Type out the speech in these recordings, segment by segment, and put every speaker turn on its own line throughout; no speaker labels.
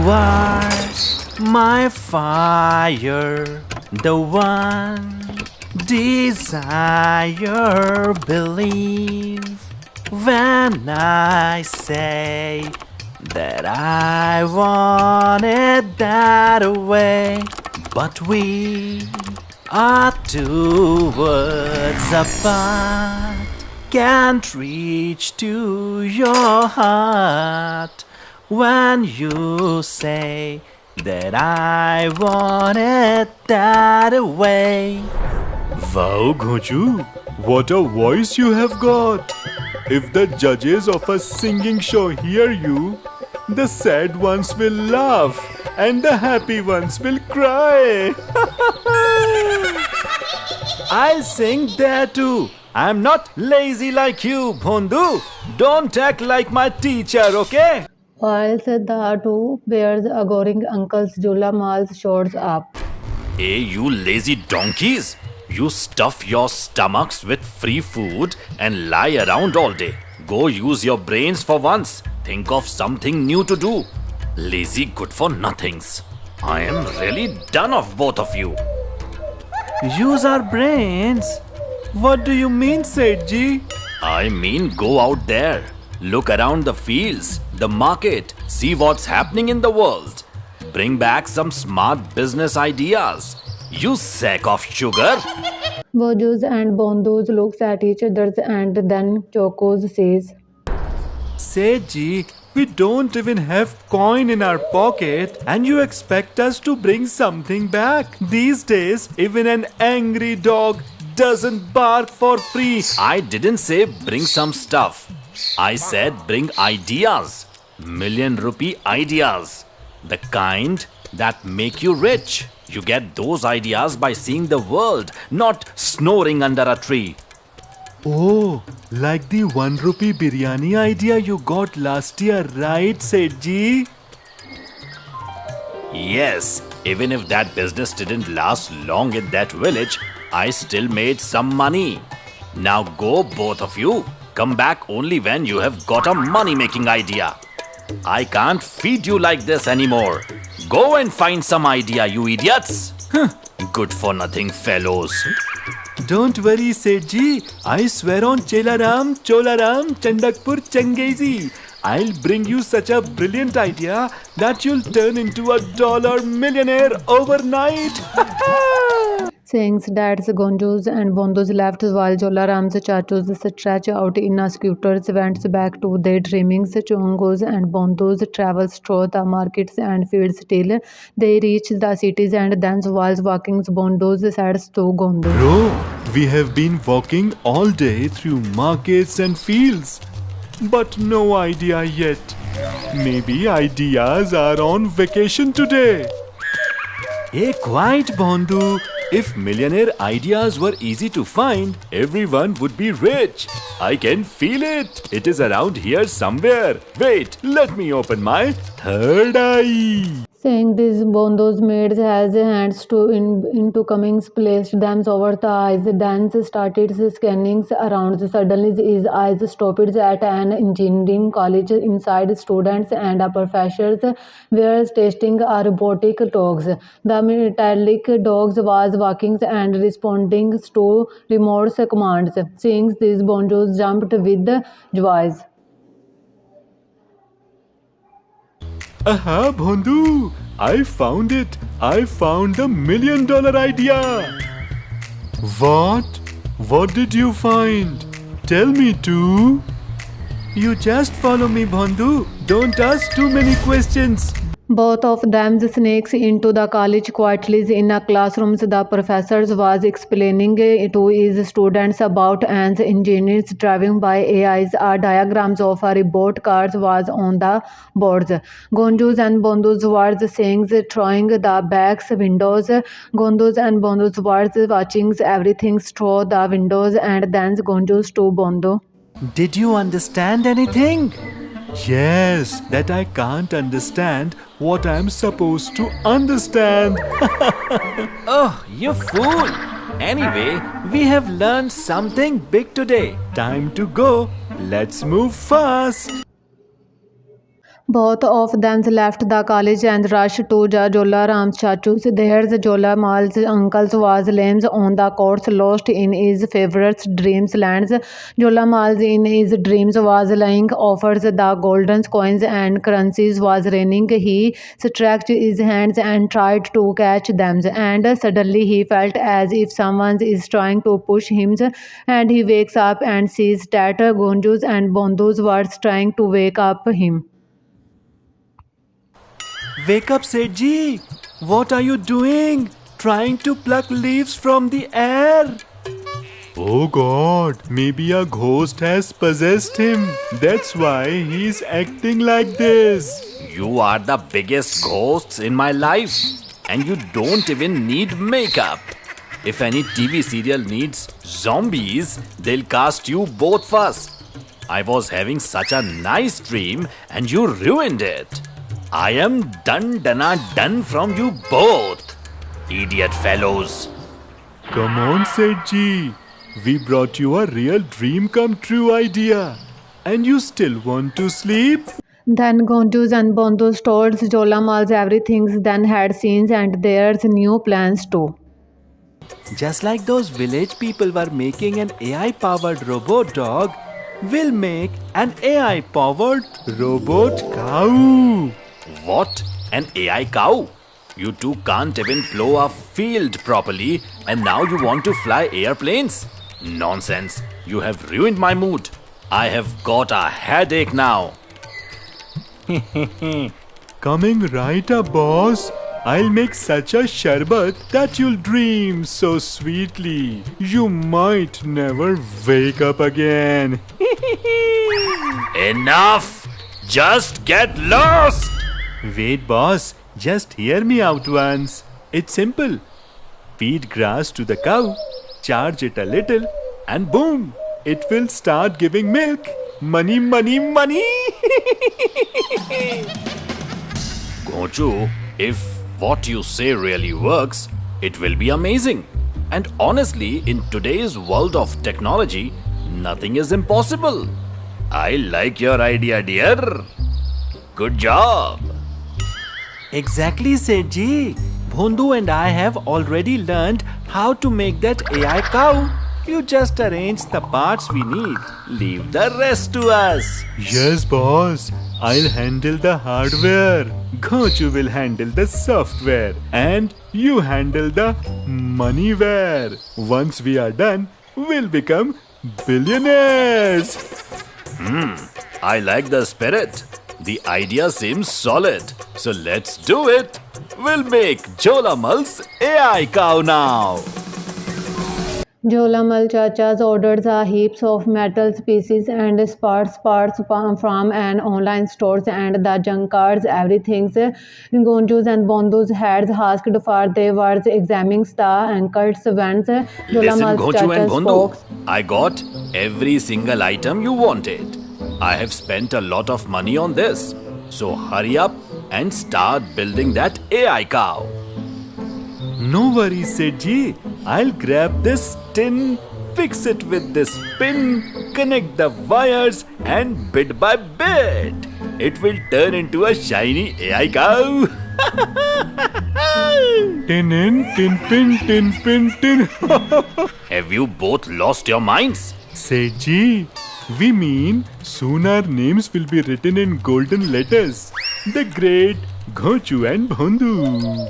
are my fire, the one desire. Believe when I say that I want it that way. But we are two words apart, can't reach to your heart when you say that I want it that way.
Wow, Gonju, what a voice you have got! If the judges of a singing show hear you, the sad ones will laugh and the happy ones will cry.
I sing there too. I'm not lazy like you, Bhondu. Don't act like my teacher, okay?
Whilst the two bears adoring Uncle Julamal shows up.
Hey, you lazy donkeys! You stuff your stomachs with free food and lie around all day. Go use your brains for once. Think of something new to do. Lazy good for nothings. I am really done of both of you. Use our brains?
What do you mean, Sethji?
I mean go out there. Look around the fields, the market, see what's happening in the world. Bring back some smart business ideas. You sack of sugar.
Bojos and Bondos looks at each other and then Chokos says,
Sethji, we don't even have coin in our pocket and you expect us to bring something back. These days, even an angry dog doesn't bark for free.
I didn't say bring some stuff. I said bring ideas. ₹1,000,000 ideas. The kind that make you rich. You get those ideas by seeing the world, not snoring under a tree.
Oh, like the ₹1 biryani idea you got last year, right, Sethji?
Yes, even if that business didn't last long in that village, I still made some money. Now go, both of you. Come back only when you have got a money-making idea. I can't feed you like this anymore. Go and find some idea, you idiots. Good for nothing fellows.
Don't worry, Sethji. I swear on Chelaram, Cholaram, Chandakpur, Changezi. I'll bring you such a brilliant idea that you'll turn into a dollar millionaire overnight.
Saying that Gonjos and Bondos left while Jolaram's chachos stretch out in a scooters went back to their dreamings. Chongos and Bondos travels through the markets and fields till they reach the cities and then while walking Bondos says to Gondo.
Bro, we have been walking all day through markets and fields, but no idea yet. Maybe ideas are on vacation today. Hey, quiet, Bondu. If millionaire ideas were easy to find, everyone would be rich. I can feel it. It is around here somewhere. Wait, let me open my third eye.
Saying this, Bondo's maid has hands into Cummings, placed them over the eyes. Then started scanning around. Suddenly, his eyes stopped at an engineering college. Inside, students and professors were testing robotic dogs. The metallic dogs was walking and responding to remote commands. Seeing this, Bondos jumped with joy.
Aha, Bhondu! I found it! I found the $1,000,000 idea! What? What did you find? Tell me too! You just follow me, Bhondu. Don't ask too many questions.
Both of them sneaks into the college quietly in a classroom. The professor was explaining to his students about ants, engineers driving by AIs. Diagrams of robot cars was on the boards. Gonjos and Bondos were saying, throwing the back windows. Gonjos and Bondos were watching everything through the windows and then Gonjos to Bondo.
Did you understand anything? Yes, that I can't understand what I'm supposed to understand.
Oh, you fool! Anyway, we have learned something big today.
Time to go. Let's move fast.
Both of them left the college and rushed to Jolaram's chachu's. There's Jolamal's uncle was lame on the course, lost in his favorite dreams lands. Jolamal in his dreams was lying, offers the golden coins and currencies was raining. He stretched his hands and tried to catch them, and suddenly he felt as if someone is trying to push him, and he wakes up and sees that Gonjus and Bondus were trying to wake up him.
Wake up, Seiji! What are you doing? Trying to pluck leaves from the air? Oh god, maybe a ghost has possessed him. That's why he's acting like this.
You are the biggest ghosts in my life, and you don't even need makeup. If any TV serial needs zombies, they'll cast you both first. I was having such a nice dream, and you ruined it. I am done from you both, idiot fellows.
Come on, Seiji. We brought you a real dream come true idea. And you still want to sleep?
Then Gonjus and Bondus told Jolamal everything then had scenes and there's new plans too.
Just like those village people were making an AI-powered robot dog, we'll make an AI-powered robot cow.
What? An AI cow? You two can't even plow a field properly, and now you want to fly airplanes? Nonsense. You have ruined my mood. I have got a headache now.
Coming right up, boss. I'll make such a sharbat that you'll dream so sweetly. You might never wake up again.
Enough! Just get lost!
Wait, boss. Just hear me out once. It's simple. Feed grass to the cow, charge it a little, and boom! It will start giving milk. Money, money, money!
Gochu, if what you say really works, it will be amazing. And honestly, in today's world of technology, nothing is impossible. I like your idea, dear. Good job.
Exactly, Seiji. Bhondu and I have already learned how to make that AI cow. You just arrange the parts we need.
Leave the rest to us.
Yes, boss. I'll handle the hardware. Gochu will handle the software. And you handle the moneyware. Once we are done, we'll become billionaires.
I like the spirit. The idea seems solid. So let's do it. We'll make Jolamal's AI cow now.
Jolamal Chachas ordered a heaps of metal pieces and parts from an online stores and the junkyards everything. Gonjus and Bondus had asked for they were examining the ankles when
Listen,
Jolamal
Gochu and
Chachas
Bhondu,
spoke.
I got every single item you wanted. I have spent a lot of money on this. So hurry up and start building that AI cow.
No worries, Seiji. I'll grab this tin, fix it with this pin, connect the wires, and bit by bit, it will turn into a shiny AI cow. Tin in, tin pin, tin pin, tin.
Have you both lost your minds?
Seiji, we mean soon our names will be written in golden letters. The great Gochu and Bhondu.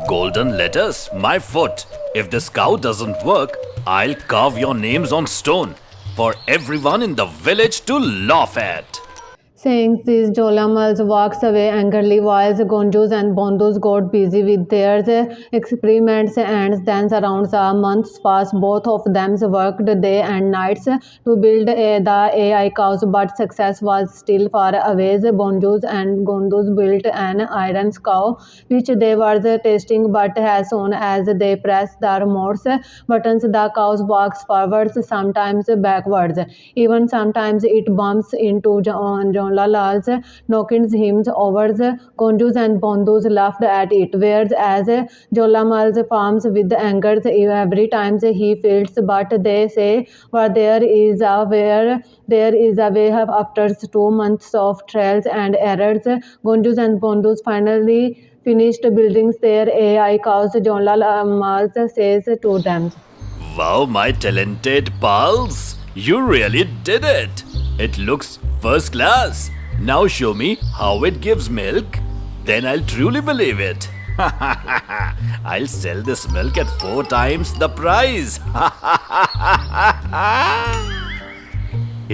Golden letters? My foot. If this cow doesn't work, I'll carve your names on stone for everyone in the village to laugh at.
Saying this, Jolamal walks away angrily while Gonjus and Bondus got busy with their experiments and then around a month passed. Both of them worked day and nights to build the AI cows, but success was still far away. Bonjus and Gondus built an iron cow, which they were testing, but as soon as they press the remote buttons, the cow walks forwards, sometimes backwards. Even sometimes it bumps into John Jonlal's knockings him over Gonjus and Bondos laughed at it, whereas Jolamal's farms with anger every time he feels, but they say there is a way after 2 months of trials and errors. Gonjus and Bondos finally finished building their AI cows, Jonlamal says to them.
Wow, my talented pals! You really did it! It looks first class. Now show me how it gives milk. Then I'll truly believe it. I'll sell this milk at 4 times the price.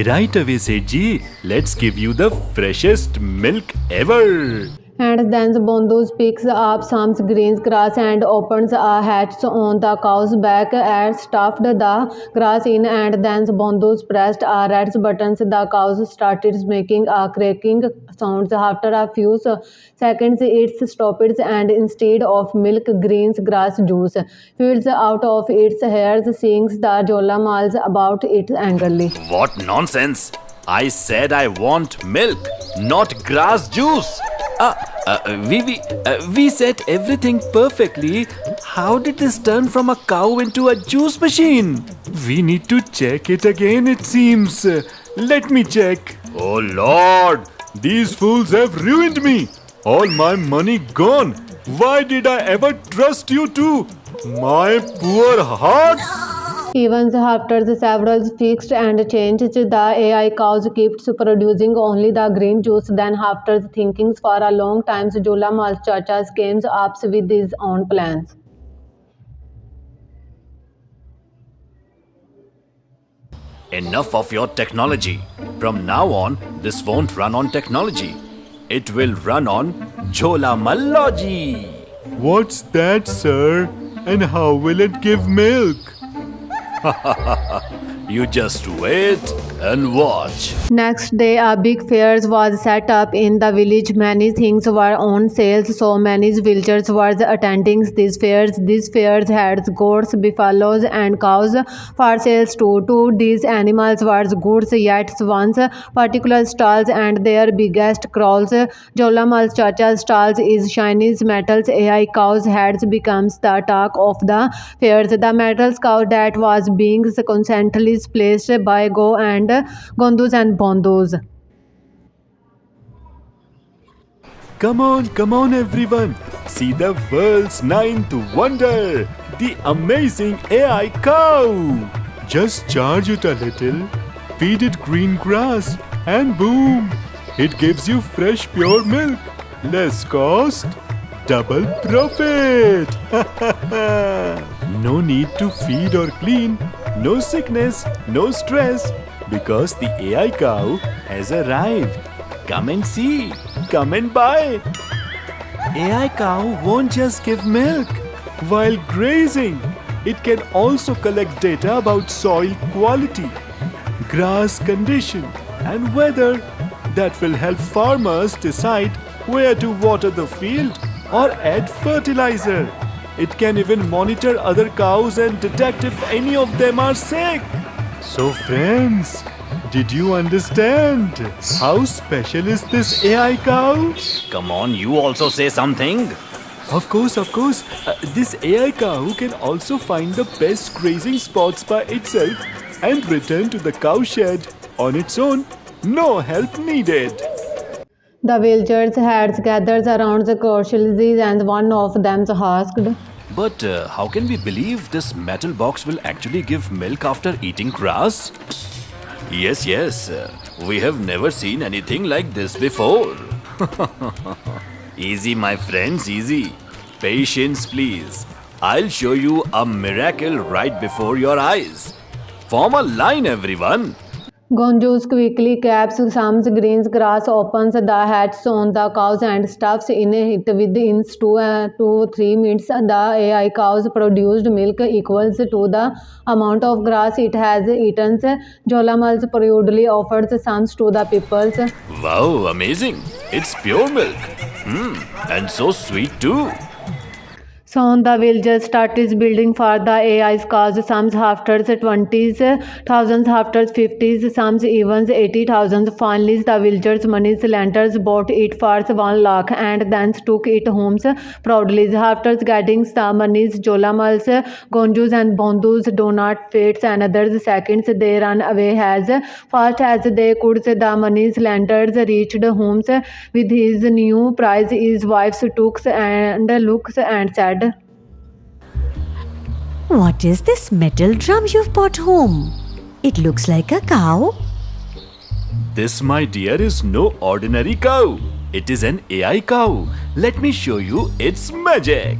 Right away, Sethi. Let's give you the freshest milk ever.
And then Bondos picks up some green grass and opens a hatch on the cow's back and stuffed the grass in, and then Bondos pressed a red button. The cows started making a cracking sounds. After a few seconds it stopped, and instead of milk, greens grass juice fields out of its hairs, seeing the Jolamals about it angrily.
What nonsense! I said I want milk, not grass juice. We said everything perfectly. How did this turn from a cow into a juice machine?
We need to check it again, it seems. Let me check.
Oh Lord!
These fools have ruined me. All my money gone. Why did I ever trust you two? My poor heart.
Even after the several fixed and changed, the AI cows keeps producing only the green juice. Then after thinking for a long time, Jolamal Chacha came up with his own plans.
Enough of your technology. From now on, this won't run on technology. It will run on Jolamalogy.
What's that, sir? And how will it give milk?
You just wait and watch.
Next day, a big fair was set up in the village. Many things were on sale, so many villagers were attending these fairs. These fairs had goats, buffaloes, and cows for sales too. To these animals were goods, yet once particular stalls and their biggest crawls. Jolamal Chacha's stalls is Chinese metals. AI cows had become the talk of the fairs. The metals cow that was being constantly placed by Go and Gondus and Bondos.
Come on everyone. See the world's ninth wonder, the amazing AI cow. Just charge it a little, feed it green grass, and boom, it gives you fresh pure milk. Less cost, double profit. No need to feed or clean, no sickness, no stress, because the AI cow has arrived. Come and see, come and buy. AI cow won't just give milk. While grazing, it can also collect data about soil quality, grass condition, and weather that will help farmers decide where to water the field or add fertilizer. It can even monitor other cows and detect if any of them are sick. So friends, did you understand? How special is this AI cow?
Come on, you also say something.
Of course. This AI cow can also find the best grazing spots by itself and return to the cow shed on its own. No help needed.
The villagers had gathered around the Koshilzis, and one of them asked,
But how can we believe this metal box will actually give milk after eating grass? Yes. We have never seen anything like this before. Easy, my friends, easy. Patience, please. I'll show you a miracle right before your eyes. Form a line, everyone.
Gonjus quickly caps some green grass, opens the hatch on the cows and stuffs in it. Within 2 to 3 minutes, the AI cows produced milk equals to the amount of grass it has eaten. Jolamal proudly offers some to the people.
Wow, amazing. It's pure milk. And so sweet too.
Soon the villagers started building for the AI's cause, some after 20s, thousands after 50s, some even 80,000. Finally, the villagers' money lenders bought it for 1 lakh and then took it home proudly. After getting the monies, Jolamals, Gonjus and Bondus do not wait another seconds. They ran away as fast as they could. The money lenders reached homes with his new prize. His wife took and looked and said,
What is this metal drum you've brought home? It looks like a cow.
This, my dear, is no ordinary cow. It is an AI cow. Let me show you its magic.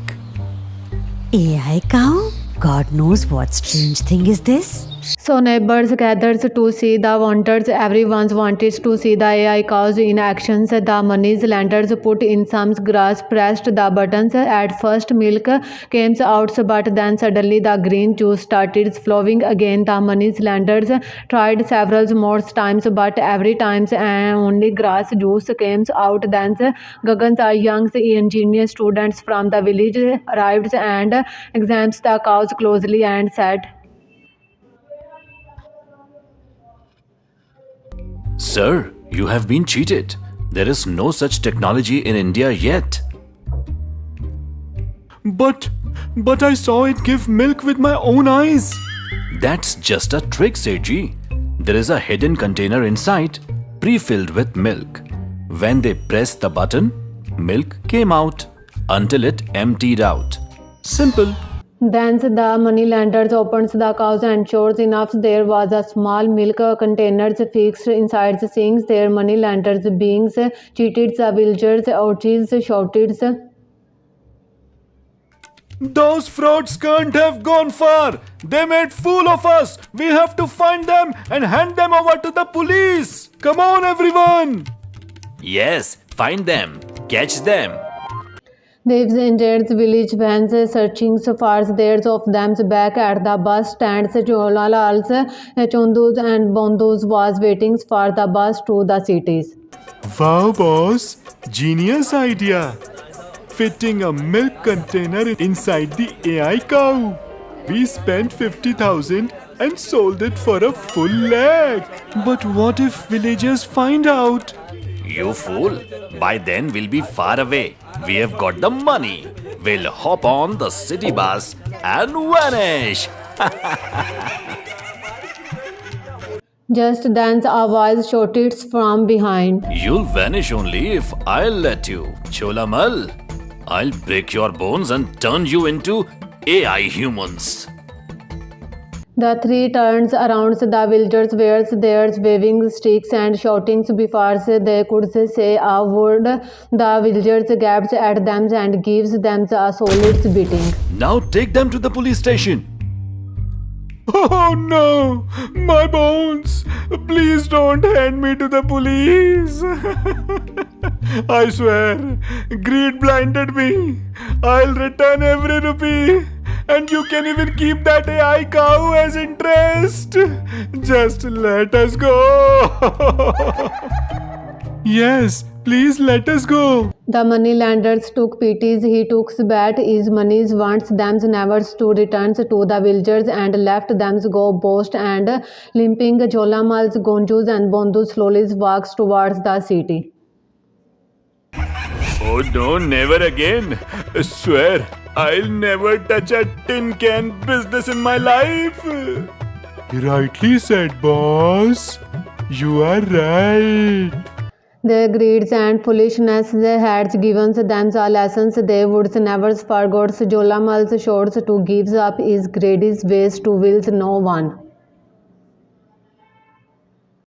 AI cow? God knows what strange thing is this.
So neighbors gathered to see the wonders. Everyone wanted to see the AI cows in action. The money lenders put in some grass, pressed the buttons. At first milk came out, but then suddenly the green juice started flowing again. The money lenders tried several more times, but every time only grass juice came out. Then Gagan's young engineer students from the village arrived and examined the cows closely and said,
Sir, you have been cheated. There is no such technology in India yet.
But I saw it give milk with my own eyes.
That's just a trick, Seji. There is a hidden container inside, pre-filled with milk. When they pressed the button, milk came out until it emptied out. Simple.
Then the money lenders opened the cows and sure enough there was a small milk container fixed inside. Seeing their money lenders being cheated, the villagers outraged shouted,
Those frauds can't have gone far. They made fool of us. We have to find them and hand them over to the police. Come on, everyone.
Yes, find them. Catch them.
They entered the village vans searching for theirs of them back at the bus stands. Jolalals, Chondus and Bondus was waiting for the bus to the cities.
Wow, boss. Genius idea. Fitting a milk container inside the AI cow. We spent 50,000 and sold it for a full lakh. But what if villagers find out?
You fool. By then we'll be far away. We have got the money. We'll hop on the city bus and vanish.
Just then a voice shouted from behind.
You'll vanish only if I'll let you, Cholamal. I'll break your bones and turn you into AI humans.
The three turned around. The villagers were there waving sticks and shouting before they could say a word. The villagers gaped at them and gives them a solid beating.
Now take them to the police station.
Oh no! My bones! Please don't hand me to the police! I swear, greed blinded me. I'll return every rupee. And you can even keep that AI cow as interest. Just let us go. Yes, please let us go.
The money lenders took pity. He took back his money, wants them never to return to the villagers and left them go boast and limping. Jolamals, Gonjus and Bondus slowly walks towards the city.
Oh no, never again. I swear, I'll never touch a tin can business in my life. Rightly said, boss. You are right.
Their greed and foolishness had given them a lesson they would never forget. Jolamals showed to give up his greedy ways to will no one.